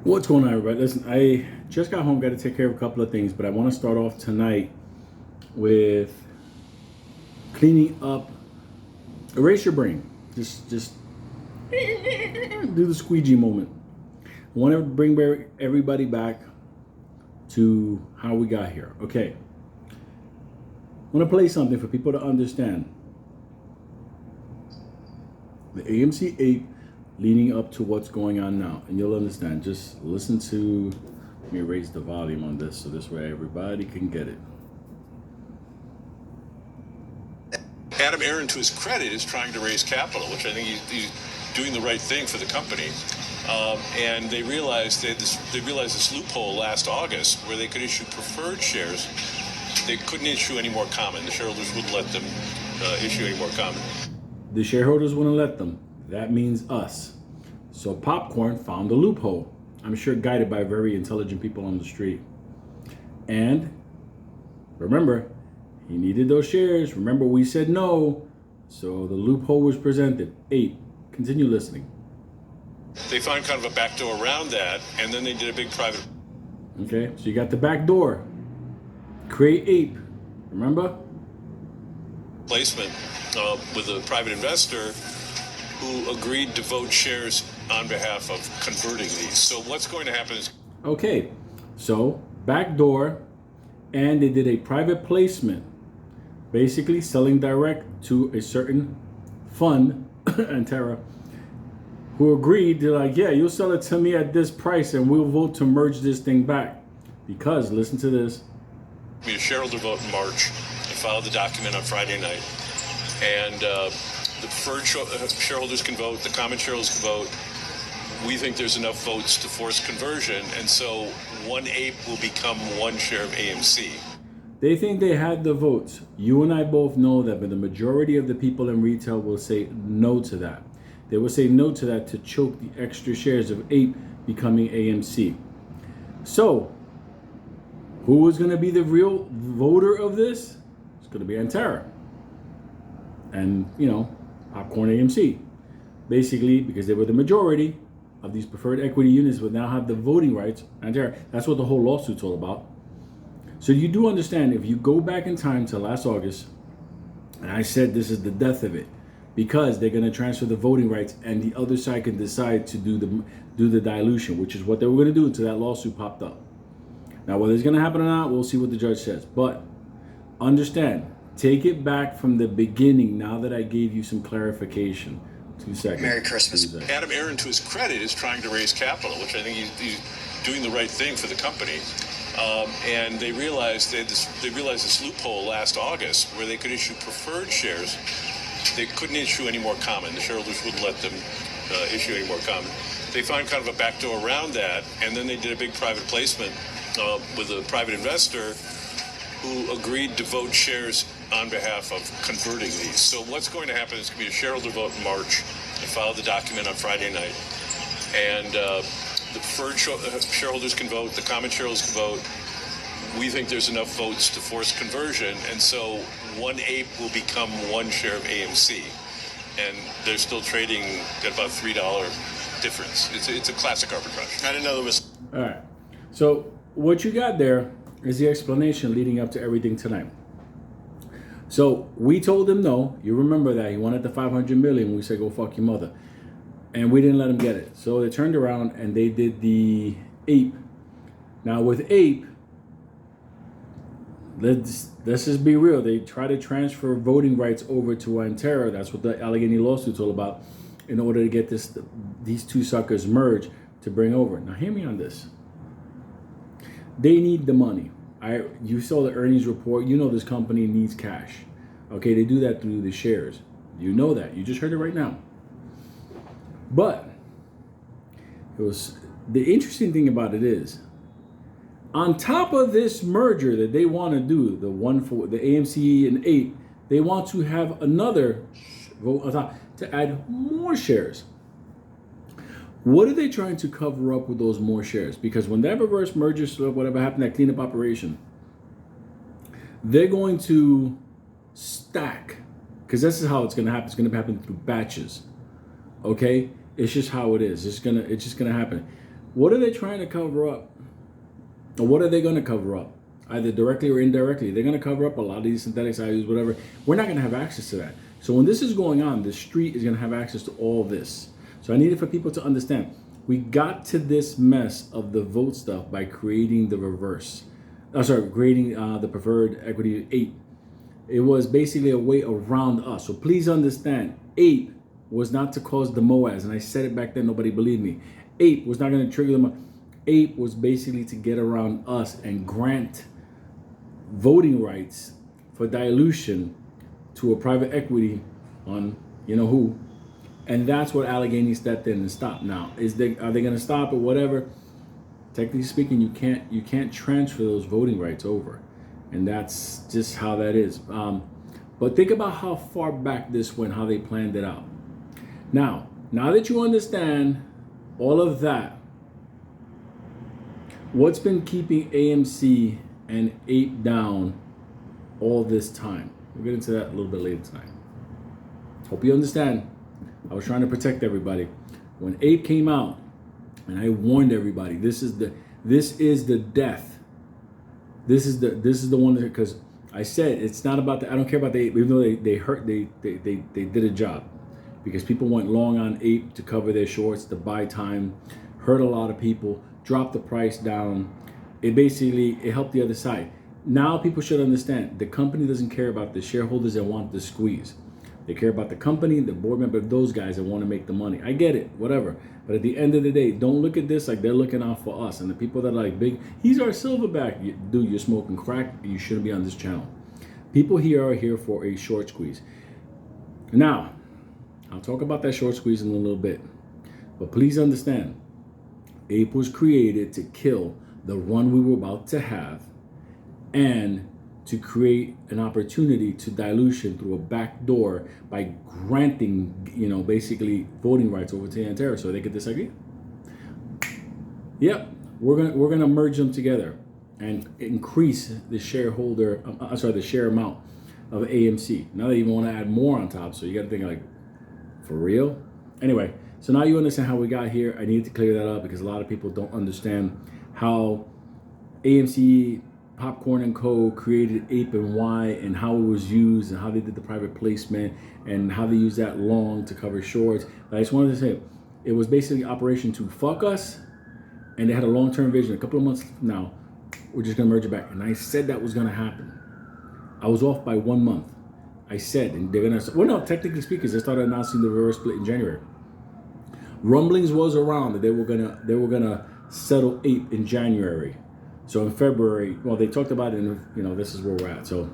What's going on, everybody? Listen, I just got home, got to take care of a couple of things, but I want to start off tonight with cleaning up. Erase your brain. Just do the squeegee moment. I want to bring everybody back to how we got here. Okay. I want to play something for people to understand. The AMC 8 leading up to what's going on now, and you'll understand. Just listen to. Let me raise the volume on this so this way everybody can get it. Adam Aaron, to his credit, is trying to raise capital, which I think he's doing the right thing for the company. And they realized this loophole last August where they could issue preferred shares. They couldn't issue any more common. The shareholders wouldn't let them issue any more common. The shareholders wouldn't let them. That means us. So Popcorn found a loophole. I'm sure guided by very intelligent people on the street. And remember, he needed those shares. Remember, we said no. So the loophole was presented. 8. Continue listening. They found kind of a back door around that, and then they did a big private. Okay, so you got the back door. Create ape. Remember? Placement with a private investor who agreed to vote shares on behalf of converting these. So what's going to happen is... Okay, so back door, and they did a private placement, basically selling direct to a certain fund, Antera, who agreed to yeah, you'll sell it to me at this price and we'll vote to merge this thing back. Because, listen to this. We had a shareholder vote in March. I filed the document on Friday night. And the preferred shareholders can vote, the common shareholders can vote. We think there's enough votes to force conversion, and so one ape will become one share of AMC. They think they had the votes. You and I both know that, but the majority of the people in retail will say no to that. They will say no to that to choke the extra shares of ape becoming AMC. So, who is going to be the real voter of this? It's going to be Antera. And, Popcorn AMC. Basically, because they were the majority of these preferred equity units would now have the voting rights. Antera. That's what the whole lawsuit's all about. So you do understand, if you go back in time to last August, and I said this is the death of it, because they're going to transfer the voting rights and the other side can decide to do the dilution, which is what they were going to do until that lawsuit popped up. Now, whether it's going to happen or not, we'll see what the judge says. But understand, take it back from the beginning now that I gave you some clarification. 2 seconds. Merry Christmas. Adam Aaron, to his credit, is trying to raise capital, which I think he's doing the right thing for the company. And they realized this loophole last August where they could issue preferred shares. They couldn't issue any more common. The shareholders wouldn't let them issue any more common. They found kind of a back door around that, and then they did a big private placement with a private investor who agreed to vote shares on behalf of converting these. So what's going to happen is going to be a shareholder vote in March. I filed the document on Friday night. And the preferred shareholders can vote, the common shareholders can vote. We think there's enough votes to force conversion, and so one ape will become one share of AMC. And they're still trading at about $3 difference. It's a classic arbitrage. I didn't know there was... All right. So what you got there is the explanation leading up to everything tonight. So we told him no. You remember that. He wanted the $500 million. We said, go fuck your mother. And we didn't let him get it. So they turned around and they did the ape. Now with ape, let's just be real. They try to transfer voting rights over to Antera. That's what the Allegheny lawsuit's all about, in order to get these two suckers merged to bring over. Now hear me on this. They need the money. You saw the earnings report. You know this company needs cash. Okay, they do that through the shares. You know that. You just heard it right now. But the interesting thing about it is, on top of this merger that they want to do, the one for the AMC and 8, they want to have another vote on top to add more shares. What are they trying to cover up with those more shares? Because when that reverse merger stuff, whatever happened, that cleanup operation, they're going to stack, because this is how it's going to happen. It's going to happen through batches. Okay, it's just how it is. It's just gonna happen. What are they trying to cover up? Or what are they going to cover up? Either directly or indirectly. They're going to cover up a lot of these synthetics, IUs, whatever. We're not going to have access to that. So when this is going on, the street is going to have access to all this. So I needed for people to understand. We got to this mess of the vote stuff by creating the reverse. Creating the preferred equity 8. It was basically a way around us. So please understand, 8 was not to cause the Moass. And I said it back then, nobody believed me. 8 was not going to trigger them. 8 was basically to get around us and grant voting rights for dilution to a private equity on you know who. And that's what Allegheny stepped in and stopped. Now, are they going to stop or whatever? Technically speaking, you can't transfer those voting rights over. And that's just how that is. But think about how far back this went, how they planned it out. Now that you understand all of that, what's been keeping AMC and Ape down all this time? We'll get into that a little bit later tonight. Hope you understand. I was trying to protect everybody. When Ape came out, and I warned everybody, this is the death. This is the one that, because I said it's not about the, I don't care about the Ape, even though they did a job, because people went long on Ape to cover their shorts, to buy time, hurt a lot of people, dropped the price down. It helped the other side. Now people should understand the company doesn't care about the shareholders that want the squeeze. They care about the company, the board member, those guys that want to make the money. I get it, whatever. But at the end of the day, don't look at this like they're looking out for us. And the people that are like big, he's our silverback. Dude, you're smoking crack. You shouldn't be on this channel. People here are here for a short squeeze. Now, I'll talk about that short squeeze in a little bit. But please understand, Ape was created to kill the run we were about to have and to create an opportunity to dilution through a back door by granting, basically voting rights over to Antera so they could disagree. Yep, we're gonna merge them together and increase the share amount of AMC. Now they even want to add more on top, so you got to think like, for real? Anyway, so now you understand how we got here. I need to clear that up because a lot of people don't understand how AMC Popcorn & Co. created Ape and Y and how it was used and how they did the private placement and how they used that long to cover shorts. But I just wanted to say, it was basically operation to fuck us, and they had a long-term vision. A couple of months now, we're just gonna merge it back. And I said that was gonna happen. I was off by 1 month. I said, and they're gonna, well, no, technically speaking, they started announcing the reverse split in January. Rumblings was around that they were gonna settle Ape in January. So in February, well, they talked about it, and this is where we're at. So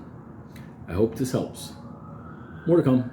I hope this helps. More to come.